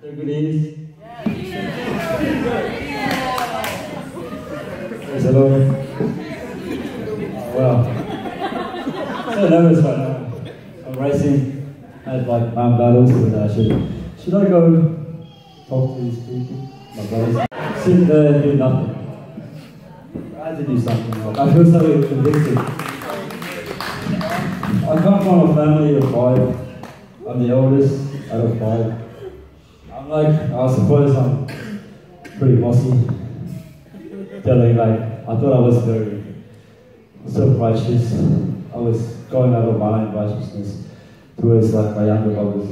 They're good ears. Praise the Lord. Wow. So nervous right now. I'm racing. I had like battles, but should I go talk to these people? My brothers. Sit there and do nothing. I had to do something. I feel so convicted. I come from a family of 5. I'm the oldest out of 5. I'm like, I suppose I'm pretty bossy. Telling like, I thought I was very self-righteous. I was going out of my own righteousness towards like my younger brothers,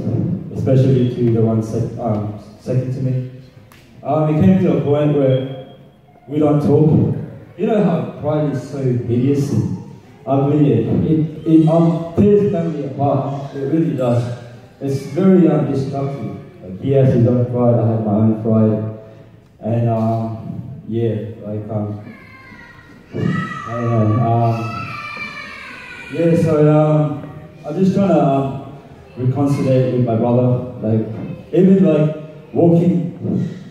especially to the ones second to me. It came to a point where we don't talk. You know how pride is so hideous and ugly, it tears family apart. It really does. It's very destructive. Like he has his own pride, I have my own pride, and yeah, like I don't know. Yeah, so I'm just trying to reconcile with my brother. Like even like walking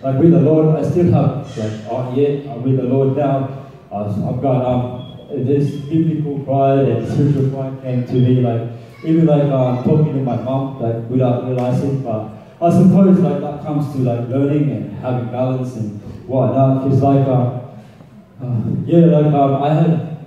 like with the Lord, I still have like I'm with the Lord now. I've got this biblical pride and spiritual pride came to me, like even like talking to my mom, like without realizing. But I suppose like that comes to like learning and having balance and whatnot. Because like yeah, like I had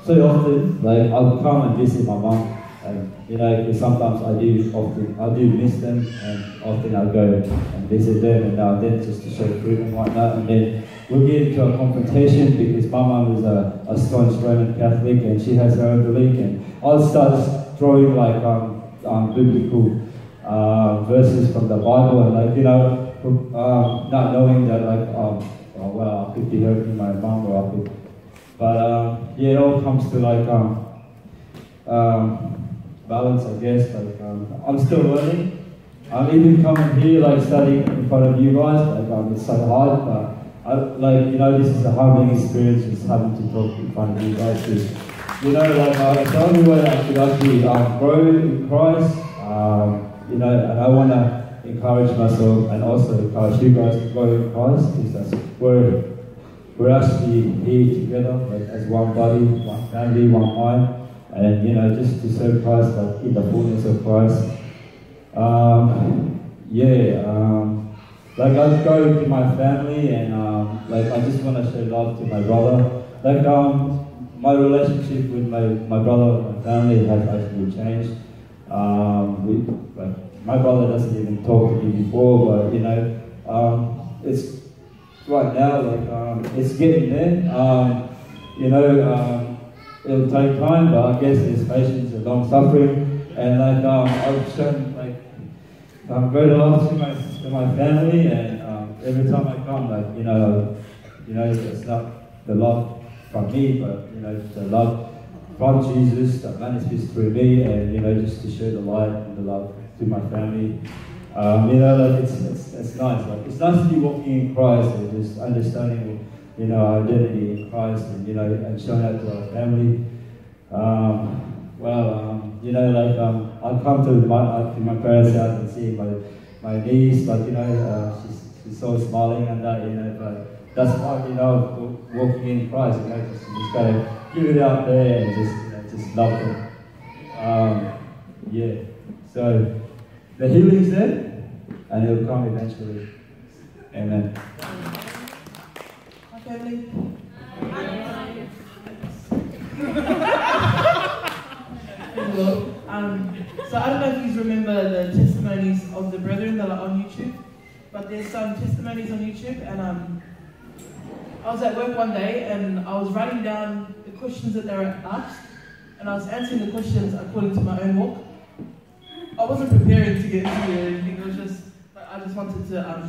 so often like I'll come and visit my mom, and you know, because sometimes I do miss them, and often I'll go and visit them and now and then just to show fruit and whatnot, and then we'll get into a confrontation because my mum is a staunch Roman Catholic and she has her own belief, and I'll start throwing like biblical verses from the Bible, and like, you know, not knowing that like oh well, I could be hurting my mum, or I could, but yeah, it all comes to like balance, I guess. Like I'm still learning. I'm even coming here, like studying in front of you guys. Like it's so hard, but like, you know, this is a humbling experience, just having to talk in front of you guys. Because, you know, like it's the only way I could actually grow in Christ. You know, and I want to encourage myself and also encourage you guys to grow in Christ, because that's where we're actually here together, like as one body, one family, one mind, and you know, just to serve Christ, like in the fullness of Christ. Like I go to my family, and like I just want to show love to my brother. Like my relationship with my brother and my family has actually changed. Like my brother doesn't even talk to me before, but you know, it's right now, like it's getting there. You know, it'll take time, but I guess there's patience and long suffering, and like I've shown like great love to my family, and every time I come, like you know, it's not the love from me, but you know, the love from Jesus that manifests through me, and you know, just to share the light and the love to my family. You know, like it's nice. Like it's nice to be walking in Christ and just understanding, you know, our identity in Christ, and you know, and showing that to our family. You know, like I come to my parents' house and see my niece, but you know, she's so smiling and that, you know, but that's why, you know, walking in Christ, you know, just gotta give it out there and just, you know, just love them. Yeah, so the healing's there, and it'll come eventually. Amen. Hi, family. Hello. So I don't know if you remember the testimonies of the brethren that are on YouTube, but there's some testimonies on YouTube, and I was at work one day and I was writing down the questions that they were asked, and I was answering the questions according to my own walk. I wasn't preparing to get into it or anything, it was just, I just wanted to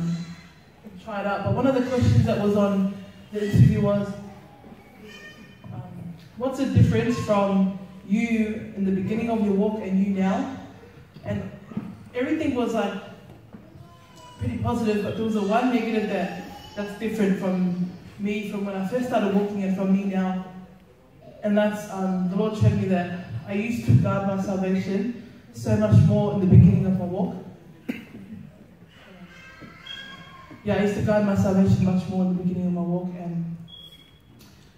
try it out. But one of the questions that was on the interview was, what's the difference from you in the beginning of your walk and you now? And everything was like pretty positive, but there was a one negative that's different from me from when I first started walking and from me now. And that's the Lord showed me that I used to guard my salvation so much more in the beginning of my walk. yeah, I used to guide my salvation much more in the beginning of my walk. And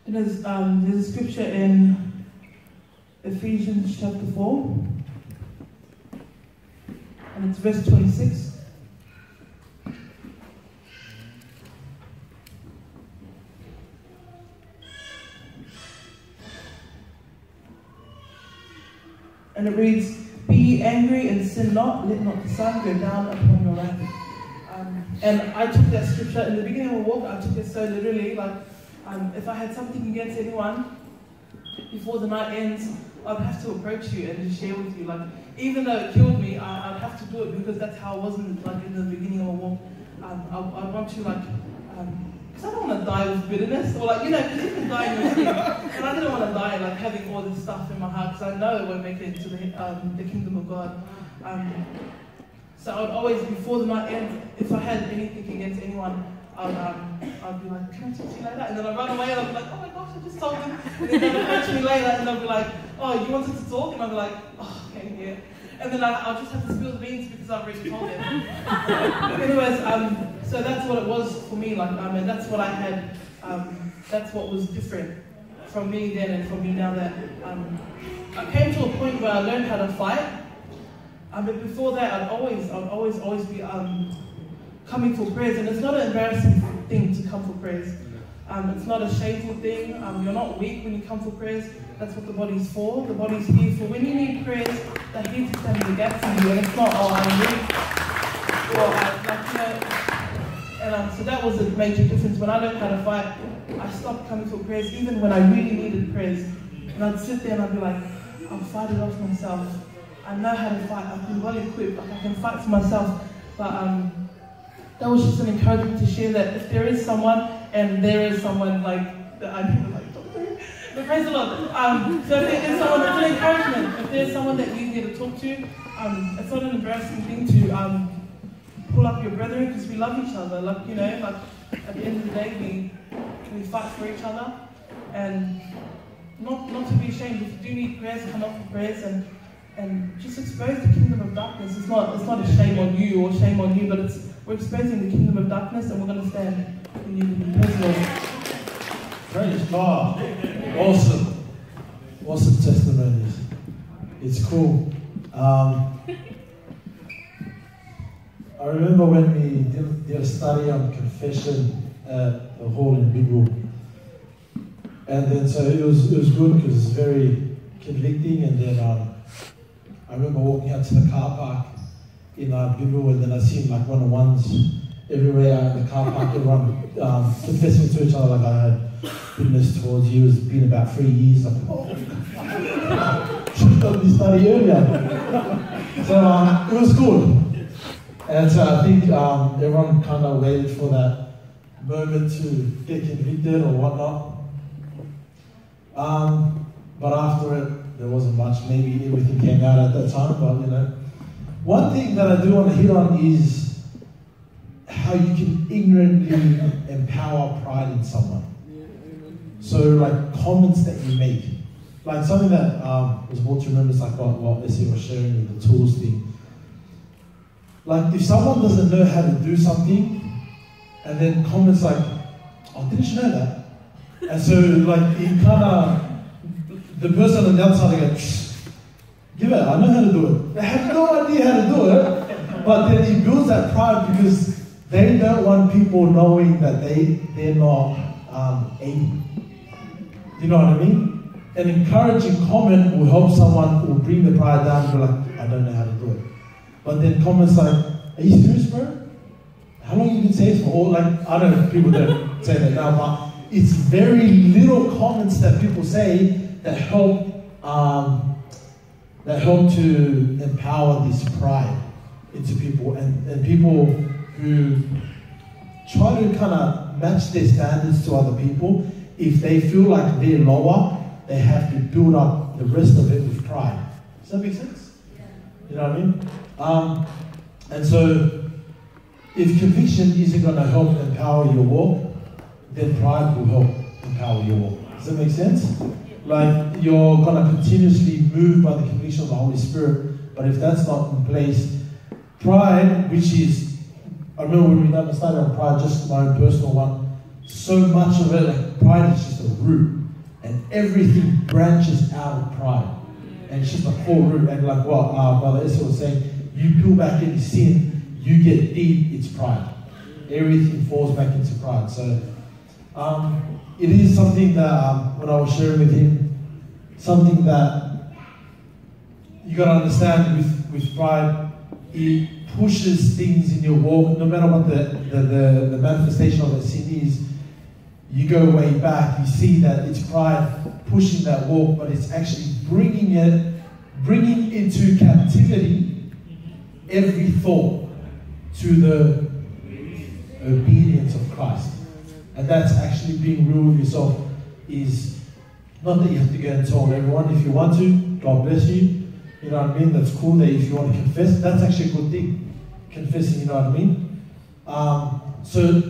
there's a scripture in Ephesians chapter 4, and it's verse 26. And it reads, "Be ye angry and sin not, let not the sun go down upon your wrath." And I took that scripture in the beginning of a walk. I took it so literally, like if I had something against anyone, before the night ends, I'd have to approach you and just share with you. Like, even though it killed me, I'd have to do it because that's how I wasn't, like, in the beginning of a walk. I want to, like, because I don't want to die with bitterness, or, like, you know, because you can die in your skin. And I didn't want to die, like, having all this stuff in my heart, because I know it won't make it into the kingdom of God. So I would always, before the night ends, if I had anything against anyone, I'd be like, "Can I talk to you later?" And then I'd run away and I'd be like, "Oh my gosh, I just told them." And then they'd approach me later and they'd be like, "Oh, you wanted to talk?" And I'd be like, "Oh, okay, yeah." And then I'll just have to spill the beans because I've already told them. Anyways, so that's what it was for me, like, and that's what I had, that's what was different from me then and from me now, that I came to a point where I learned how to fight. But before that, I'd always be coming for prayers, and it's not an embarrassing thing to come for prayers. It's not a shameful thing. You're not weak when you come for prayers. That's what the body's for. The body's here for when you need prayers. They're here to stand in the gap for you, and it's not, "Oh, I'm weak," or like, you know. And so that was a major difference. When I learned how to fight, I stopped coming for prayers, even when I really needed prayers. And I'd sit there and I'd be like, "I'll fight it off myself. I know how to fight. I've been well equipped. Like, I can fight for myself." But that was just an encouragement to share that if there is someone, and there is someone, like, that I never like talk to, but praise the Lord. So if there is someone, it's an encouragement. If there's someone that you need to talk to, it's not an embarrassing thing to pull up your brethren, because we love each other. Like, you know, like, at the end of the day, we fight for each other, and not to be ashamed. If you do need prayers, come up for prayers, and just expose the kingdom of darkness. It's not a shame on you or shame on you, but we're exposing the kingdom of darkness, and we're going to stand in unity. Praise the Lord. Praise God. Awesome testimonies. It's cool. I remember when we did a study on confession at the hall in Big Room. And then so it was good because it's very convicting. And then I remember walking out to the car park in Big Room, and then I seen like one-on-ones everywhere in the car park, everyone confessing to each other, like, "I had goodness towards you." It's been about 3 years. Like, oh, should have done this study earlier. So it was good. And so I think everyone kind of waited for that moment to get convicted or whatnot. But after it, there wasn't much. Maybe everything came out at that time, but you know. One thing that I do want to hit on is how you can ignorantly empower pride in someone. So, like, comments that you make. Like, something that was brought to remembrance, like what Essie was sharing with the tools thing. Like, if someone doesn't know how to do something, and then comments like, "Oh, didn't you know that?" And so, like, it kind of, the person on the other side goes, "Give it, I know how to do it." They have no idea how to do it, but then it builds that pride because they don't want people knowing that they're not able. You know what I mean? An encouraging comment will help someone, will bring the pride down and be like, "I don't know how to do it." But then comments like, "Are you serious, bro? How long have you been saying this for?" Or like, I don't know if people don't say that now, but it's very little comments that people say that help to empower this pride into people, and people who try to kind of match their standards to other people. If they feel like they're lower, they have to build up the rest of it with pride. Does that make sense? You know what I mean? And so, if conviction isn't going to help empower your walk, then pride will help empower your walk. Does that make sense? Like, you're going to continuously move by the conviction of the Holy Spirit, but if that's not in place, pride, which is I remember when we done the study on pride, just my own personal one, so much of it, like pride is just a root. And everything branches out of pride. And it's just a whole root. And like what Brother Esther was saying, you peel back any sin, you get deep, it's pride. Everything falls back into pride. So it is something that, when I was sharing with him, something that you got to understand with pride, it pushes things in your walk, no matter what the manifestation of that sin is. You go way back, you see that it's pride pushing that walk, but it's actually bringing into captivity every thought to the obedience of Christ. And that's actually being real with yourself. Is not that you have to go and tell everyone. If you want to, God bless you. You know what I mean? That's cool. That if you want to confess, that's actually a good thing. Confessing, you know what I mean? So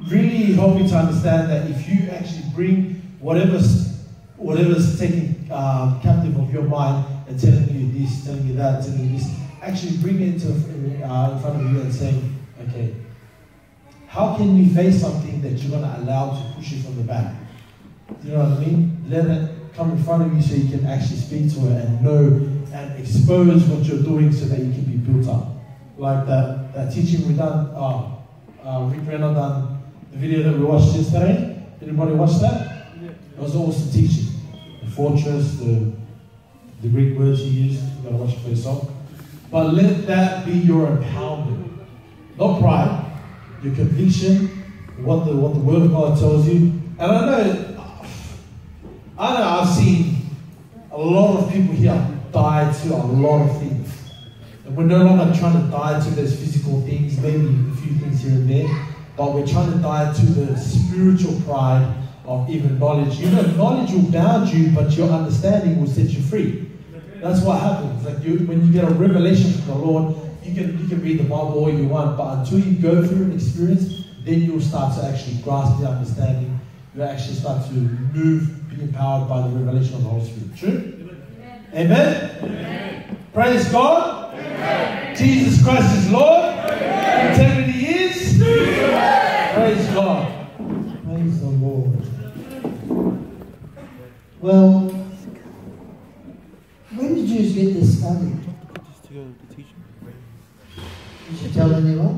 really help me to understand that if you actually bring whatever's taking captive of your mind and telling you this, telling you that, telling you this, actually bring it in front of you and saying, okay, how can you face something that you're going to allow to push you from the back? Do you know what I mean? Let it come in front of you so you can actually speak to it and know and expose what you're doing so that you can be built up. Like that teaching we done, Rick Renner done, the video that we watched yesterday. Anybody watch that? Yeah. It was awesome teaching. The fortress, the Greek words he used. You gotta watch it for yourself. But let that be your empowerment, not pride. Your conviction, what the Word of God tells you. And I know I've seen a lot of people here die to a lot of things. And we're no longer trying to die to those physical things, maybe a few things here and there. But we're trying to die to the spiritual pride of even knowledge. You know, knowledge will bound you, but your understanding will set you free. That's what happens. Like when you get a revelation from the Lord, you can read the Bible all you want, but until you go through an experience, then you'll start to actually grasp the understanding. You'll actually start to move, be empowered by the revelation of the Holy Spirit. True? Amen? Amen. Praise God. Amen. Jesus Christ is Lord. Amen. Integrity is. Amen. Praise God. Praise the Lord. Well, when did you get this study? Just to go to the teaching. Did you tell anyone?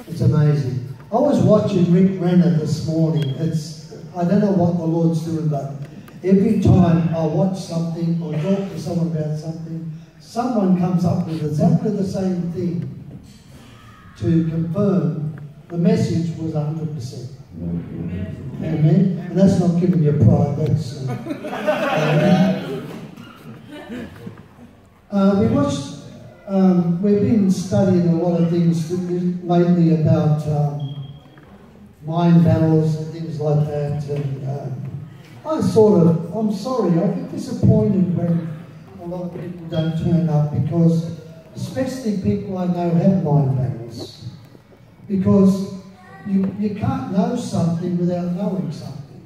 It's amazing. I was watching Rick Renner this morning. I don't know what the Lord's doing, but every time I watch something or talk to someone about something, someone comes up with exactly the same thing to confirm the message was 100%. Amen? And that's not giving you pride, that's... we've been studying a lot of things lately about mind battles and things like that. And I'm sorry, I get disappointed when a lot of people don't turn up, because especially people I know have mind battles. Because you can't know something without knowing something.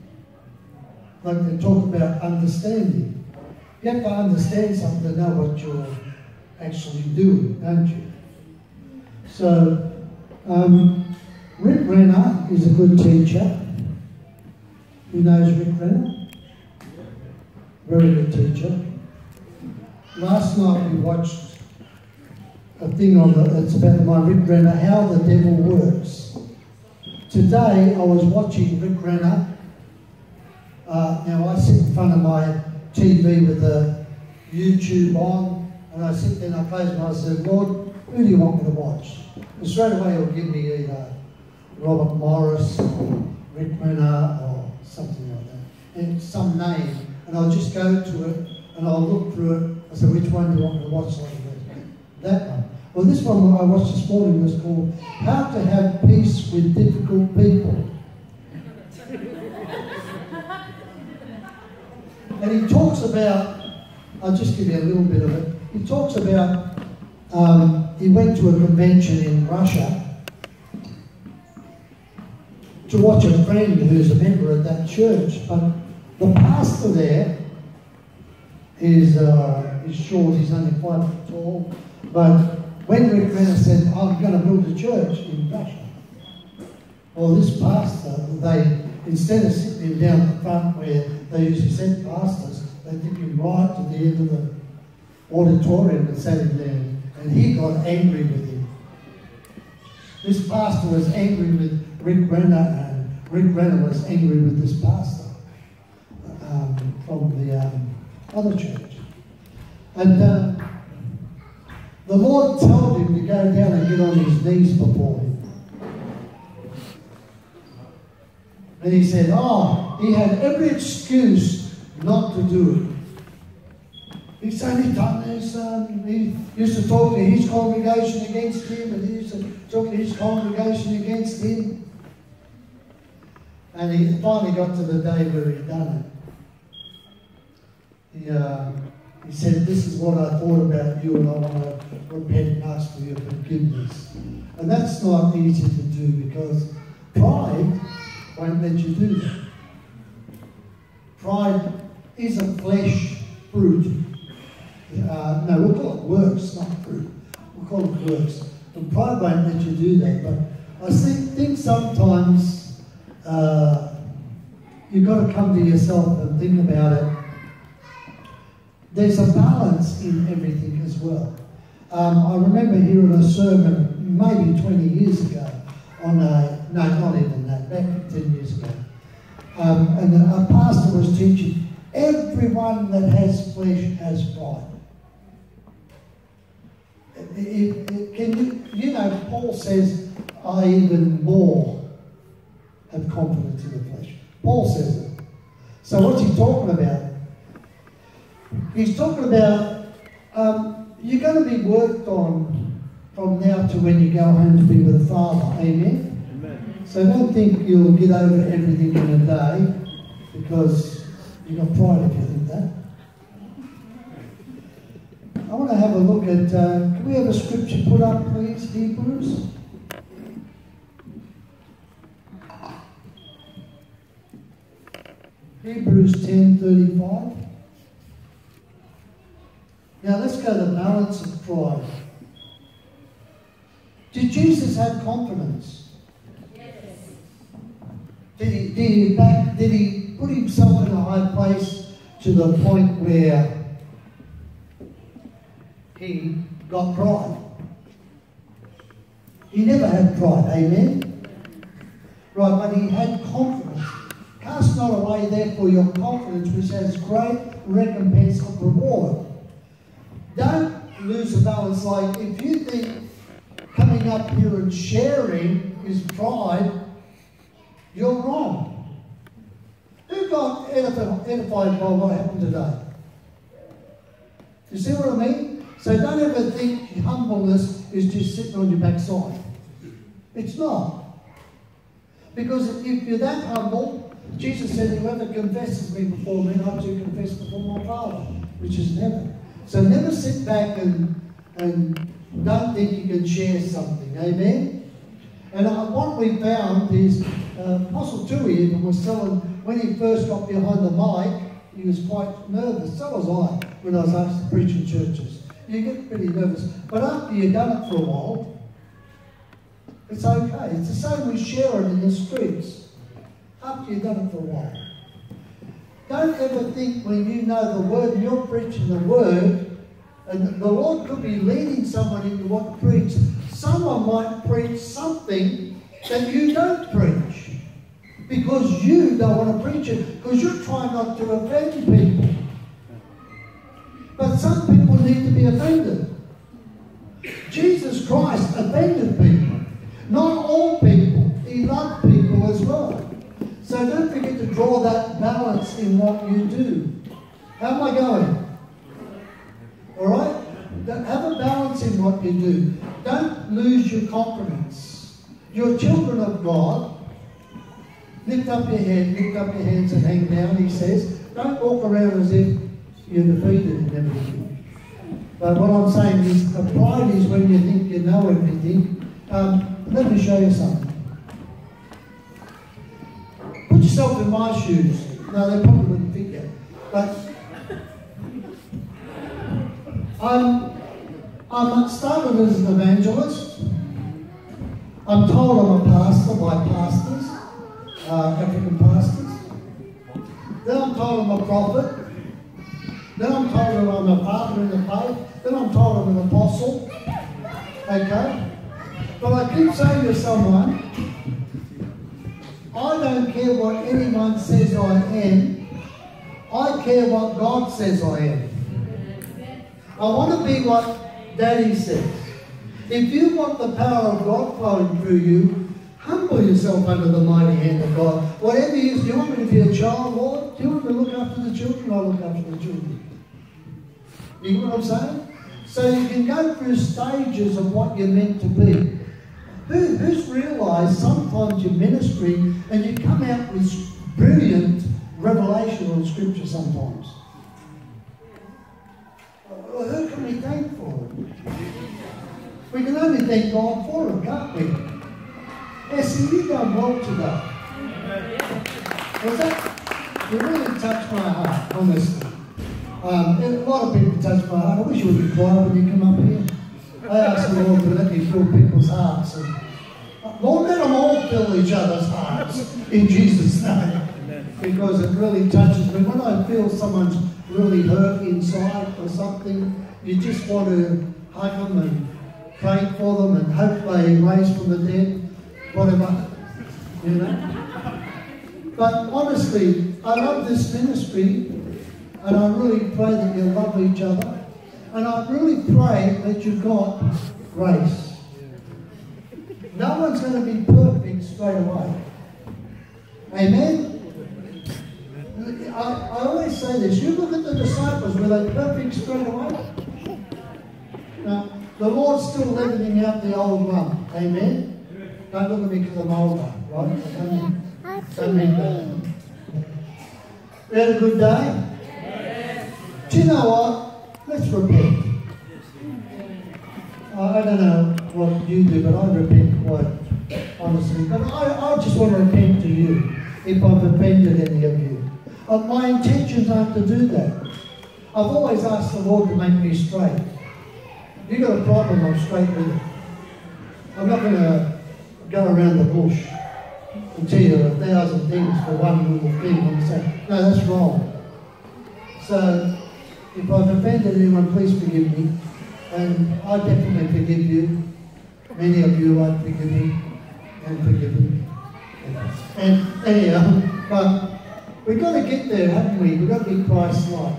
Like they talk about understanding. You have to understand something to know what you're actually doing, don't you? So, Rick Renner is a good teacher. Who knows Rick Renner? Very good teacher. Last night we watched a thing it's about my Rick Renner, How the Devil Works. Today I was watching Rick Renner. Now I sit in front of my TV with the YouTube on, and I sit there and I close my eyes and say, Lord, who do you want me to watch? And straight away he'll give me either Robert Morris or Rick Renner or something like that, and some name, and I'll just go to it and I'll look through it. I say, which one do you want me to watch? That one. Well, this one I watched this morning was called How to Have Peace with Difficult People. And he talks about, I'll just give you a little bit of it. He talks about, he went to a convention in Russia to watch a friend who's a member of that church. But the pastor there is short, he's only 5 foot tall, but when Rick Renner said, I'm going to build a church in Russia, well, this pastor, instead of sitting him down the front where they usually send pastors, they took him right to the end of the auditorium and sat him there. And he got angry with him. This pastor was angry with Rick Renner, and Rick Renner was angry with this pastor from the other church. And the Lord told him to go down and get on his knees before him. And he said, he had every excuse not to do it. He's only done this, he used to talk to his congregation against him, and he used to talk to his congregation against him. And he finally got to the day where he'd done it. He said, this is what I thought about you, and I want to repent and ask for your forgiveness. And that's not easy to do, because pride won't let you do that. Pride is a flesh fruit. No, we'll call it works, not fruit. We'll call it works. And pride won't let you do that. But I think sometimes you've got to come to yourself and think about it. There's a balance in everything as well. I remember hearing a sermon maybe 20 years ago on no, not even that, back 10 years ago. And a pastor was teaching, everyone that has flesh has pride. Paul says, I even more have confidence in the flesh. Paul says it. So what's he talking about? He's talking about you're going to be worked on from now to when you go home to be with the Father. Amen? Amen. So don't think you'll get over everything in a day, because you've got pride if you think that. I want to have a look at, can we have a scripture put up, please? Hebrews. Hebrews 10:35. Now let's go to the balance of pride. Did Jesus have confidence? Yes. Did he put himself in a high place to the point where he got pride? He never had pride, amen? Right, but he had confidence. Cast not away therefore your confidence, which has great recompense of reward. Don't lose the balance. Like, if you think coming up here and sharing is pride, you're wrong. Who got edified by what happened today? You see what I mean? So don't ever think humbleness is just sitting on your backside. It's not. Because if you're that humble, Jesus said, whoever confesses me before men, I too confess before my Father, which is in heaven. So never sit back and don't think you can share something. Amen? And what we found is Apostle Tui even was telling, when he first got behind the mic, he was quite nervous. So was I when I was asked to preach in churches. You get pretty nervous. But after you've done it for a while, it's okay. It's the same with sharing in the streets. After you've done it for a while. Don't ever think when you know the word and you're preaching the word, and the Lord could be leading someone into what to preach. Someone might preach something that you don't preach, because you don't want to preach it, because you're trying not to offend people. But some people need to be offended. Jesus Christ offended people. Not all people. He loved people as well. So don't forget to draw that balance in what you do. How am I going? All right? Have a balance in what you do. Don't lose your confidence. You're children of God. Lift up your head, lift up your hands and hang down, he says. Don't walk around as if you're defeated in everything. But what I'm saying is, the pride is when you think you know everything. Let me show you something. Put yourself in my shoes. No, they probably wouldn't fit you. But I'm started as an evangelist. I'm told I'm a pastor by pastors, African pastors. Then I'm told I'm a prophet. Then I'm told that I'm a father in the faith. Then I'm told I'm an apostle. Okay? But I keep saying to someone, I don't care what anyone says I am. I care what God says I am. I want to be what Daddy says. If you want the power of God flowing through you, humble yourself under the mighty hand of God. Whatever you do you want me to be a child, Lord? Do you want me to look after the children? I'll look after the children. You know what I'm saying? So you can go through stages of what you're meant to be. Who's realised sometimes you're ministering and you come out with brilliant revelation on Scripture sometimes? Who can we thank for it? We can only thank God for it, can't we? Essie, you've done well today. You really touched my heart, honestly. A lot of people touch my heart. I wish you would be quiet when you come up here. I ask the Lord to let me fill people's hearts. And Lord, let them all fill each other's hearts in Jesus' name. Because it really touches me. When I feel someone's really hurt inside or something, you just want to hug them and pray for them and hope they rise from the dead, whatever, you know. But honestly, I love this ministry. And I really pray that you love each other. And I really pray that you've got grace. No one's going to be perfect straight away. Amen? I always say this. You look at the disciples. Were they perfect straight away? No. The Lord's still leveling out the old one. Amen? Don't look at me because I'm older. Right? Don't mean that. We had a good day? Do you know what? Let's repent. I don't know what you do, but I repent quite honestly. But I just want to repent to you if I've offended any of you. My intentions aren't to do that. I've always asked the Lord to make me straight. You got a problem, I'm straight with it. I'm not going to go around the bush and tell you 1,000 things for one little thing and say, no, that's wrong. So, if I've offended anyone, please forgive me. And I definitely forgive you. Many of you I've forgiven and forgiven. And anyhow, but we've got to get there, haven't we? We've got to be Christ-like.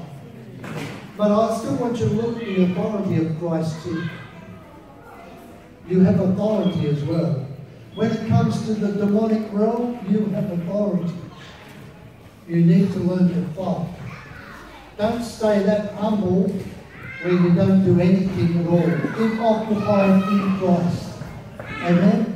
But I still want you to look at the authority of Christ too. You have authority as well. When it comes to the demonic realm, you have authority. You need to learn to fight. Don't stay that humble where you don't do anything at all. Be occupied in Christ. Amen?